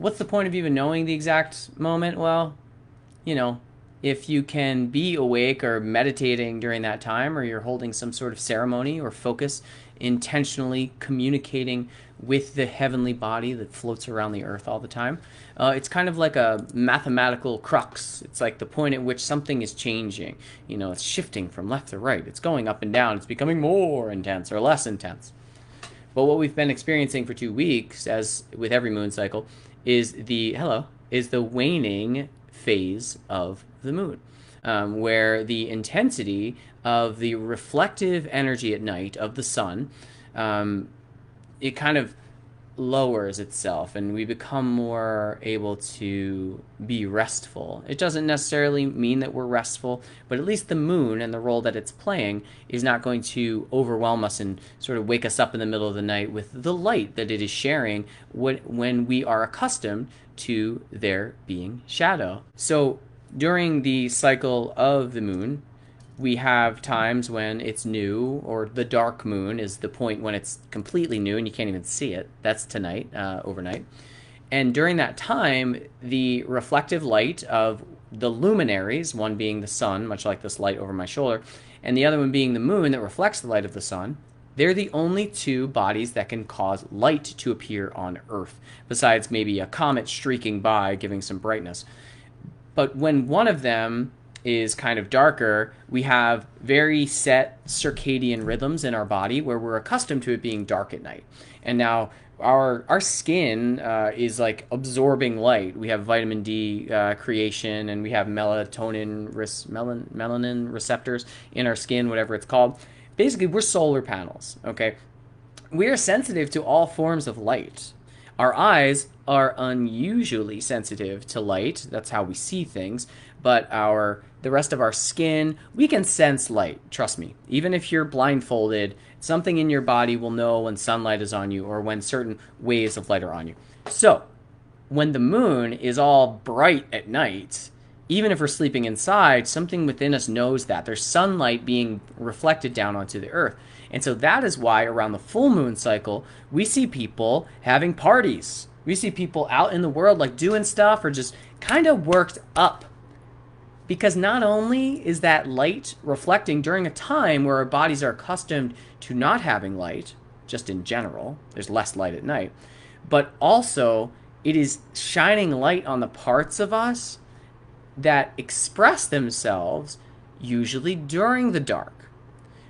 What's the point of even knowing the exact moment? Well, you know, if you can be awake or meditating during that time, or you're holding some sort of ceremony or focus, intentionally communicating with the heavenly body that floats around the earth all the time, it's kind of like a mathematical crux. It's like the point at which something is changing. It's shifting from left to right. It's going up and down. It's becoming more intense or less intense. But what we've been experiencing for 2 weeks, as with every moon cycle, is the waning phase of the moon, where the intensity of the reflective energy at night of the sun, it kind of lowers itself and we become more able to be restful. It doesn't necessarily mean that we're restful, but at least the moon and the role that it's playing is not going to overwhelm us and sort of wake us up in the middle of the night with the light that it is sharing when we are accustomed to there being shadow. So during the cycle of the moon, we have times when it's new, or the dark moon is the point when it's completely new and you can't even see it. That's tonight, overnight. And during that time, the reflective light of the luminaries, one being the sun, much like this light over my shoulder, and the other one being the moon that reflects the light of the sun, they're the only two bodies that can cause light to appear on Earth, besides maybe a comet streaking by giving some brightness. But when one of them is kind of darker, we have very set circadian rhythms in our body where we're accustomed to it being dark at night. And now our skin is like absorbing light. We have vitamin D creation, and we have melanin receptors in our skin, whatever it's called. Basically, we're solar panels, okay? We are sensitive to all forms of light. Our eyes are unusually sensitive to light. That's how we see things. But the rest of our skin, we can sense light. Trust me. Even if you're blindfolded, something in your body will know when sunlight is on you or when certain waves of light are on you. So, when the moon is all bright at night, even if we're sleeping inside, something within us knows that. There's sunlight being reflected down onto the earth. And so that is why around the full moon cycle, we see people having parties. We see people out in the world like doing stuff or just kind of worked up. Because not only is that light reflecting during a time where our bodies are accustomed to not having light, just in general, there's less light at night, but also it is shining light on the parts of us that express themselves usually during the dark.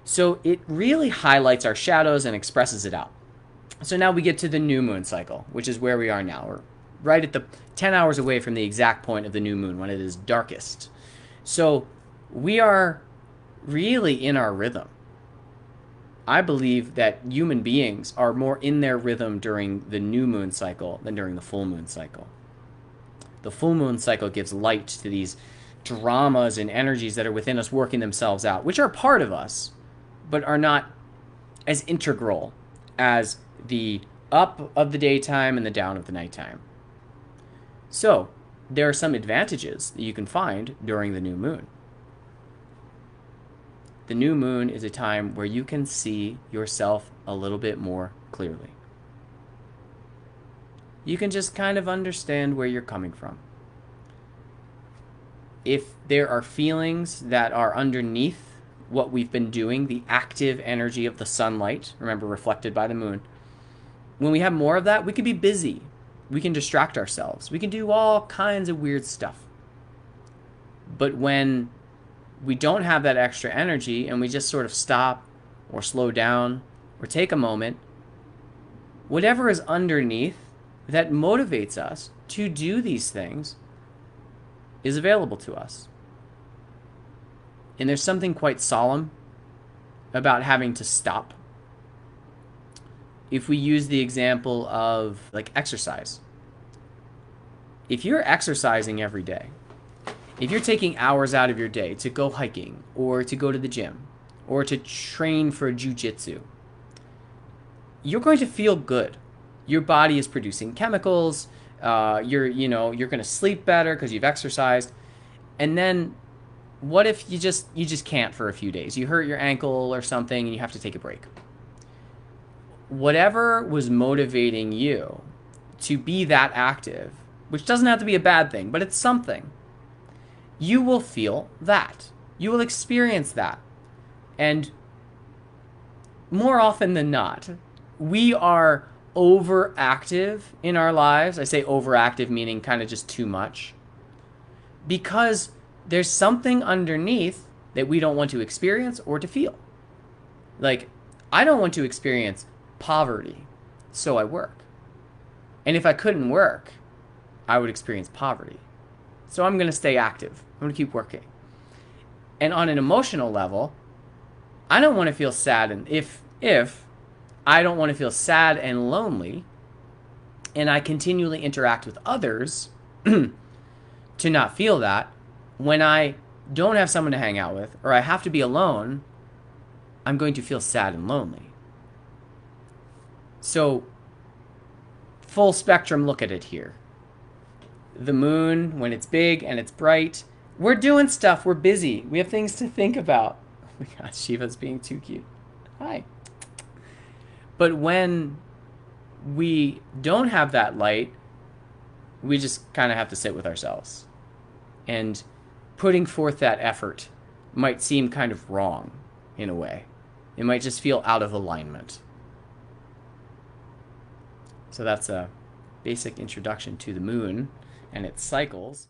So it really highlights our shadows and expresses it out. So now we get to the new moon cycle, which is where we are now. We're right at the 10 hours away from the exact point of the new moon when it is darkest. So we are really in our rhythm. I believe that human beings are more in their rhythm during the new moon cycle than during the full moon cycle. The full moon cycle gives light to these dramas and energies that are within us working themselves out, which are part of us, but are not as integral as the up of the daytime and the down of the nighttime. So, there are some advantages that you can find during the new moon. The new moon is a time where you can see yourself a little bit more clearly. You can just kind of understand where you're coming from. If there are feelings that are underneath what we've been doing, the active energy of the sunlight, remember, reflected by the moon, when we have more of that, we can be busy. We can distract ourselves. We can do all kinds of weird stuff. But when we don't have that extra energy and we just sort of stop or slow down or take a moment, whatever is underneath that motivates us to do these things is available to us. And there's something quite solemn about having to stop. If we use the example of like exercise, if you're exercising every day, if you're taking hours out of your day to go hiking or to go to the gym or to train for jiu-jitsu, you're going to feel good. Your body is producing chemicals. You're going to sleep better because you've exercised. And then what if you just can't for a few days? You hurt your ankle or something and you have to take a break. Whatever was motivating you to be that active, which doesn't have to be a bad thing, but it's something, you will feel that. You will experience that. And more often than not, we are overactive in our lives. I say overactive meaning kind of just too much, because there's something underneath that we don't want to experience or to feel. Like, I don't want to experience poverty, so I work. And if I couldn't work, I would experience poverty. So I'm going to stay active. I'm going to keep working. And on an emotional level, I don't want to feel sad. And if I don't want to feel sad and lonely, and I continually interact with others to not feel that, when I don't have someone to hang out with, or I have to be alone, I'm going to feel sad and lonely. So, full spectrum look at it here. The moon, when it's big and it's bright, we're doing stuff, we're busy, we have things to think about. Oh my gosh, Shiva's being too cute. Hi. But when we don't have that light, we just kind of have to sit with ourselves. And putting forth that effort might seem kind of wrong in a way. It might just feel out of alignment. So that's a basic introduction to the moon and its cycles.